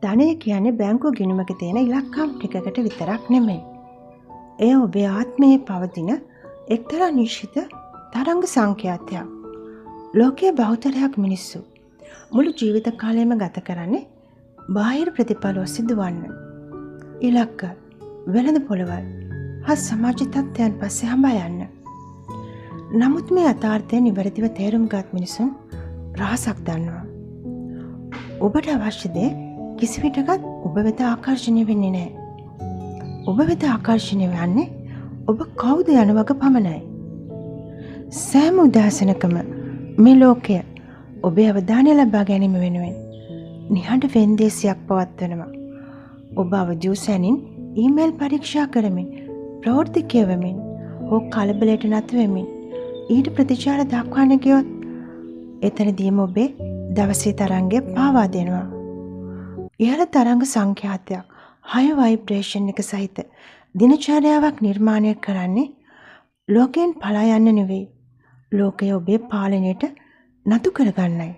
ධනය කියන්නේ බැංකුව ගිණුමක තියෙන ඉලක්කම් ටිකකට විතරක් නෙමෙයි. එය ඔබේ ආත්මයේ පවතින එක්තරා නිශ්චිත තරංග සංඛ්‍යාතයක්. ලෝකයේ බහුතරයක් මිනිස්සු මුළු ජීවිත කාලයම ගත කරන්නේ බාහිර ප්‍රතිඵල සිදුවන්න. ඉලක්ක, වෙළඳ පොළවල් හා සමාජ තත්ත්වයන් පස්සේ හඹා යන්න. නමුත් මේ යථාර්ථය නිවැරදිව තේරුම් ගත් මිනිසුන් රහසක් දන්නවා. ඔබට අවශ්‍ය දේ කිසිවිටකත් ඔබ වෙත ආකර්ෂණය වෙන්නේ නැහැ. ඔබ වෙත ආකර්ෂණය වන්නේ ඔබ කවුද යන වග පමණයි. සෑම උදාසනකම මේ ලෝකය ඔබේ අවධානය ලබා ගැනීම වෙනුවෙන් නිහඬ වෙන්දේසියක් පවත්වනවා. ඔබ අවජූසැනින් ඊමේල් පරීක්ෂා කරමින්, ප්‍රවෘත්ති කියවමින්, හෝ කලබලයට නතු වෙමින් ඊට ප්‍රතිචාර දක්වන්න ගියොත් එතනදීම ඔබේ දවසේ තරංගය පාවා දෙනවා. ඉහළ තරංග සංඛ්‍යාතයක්, හයි වයිබ්‍රේෂන් එක සහිත දිනචර්යාවක් නිර්මාණය කරන්නේ ලෝකයෙන් පලා යන්න නෙවෙයි, ලෝකය ඔබේ පාලනයට නතු කරගන්නයි.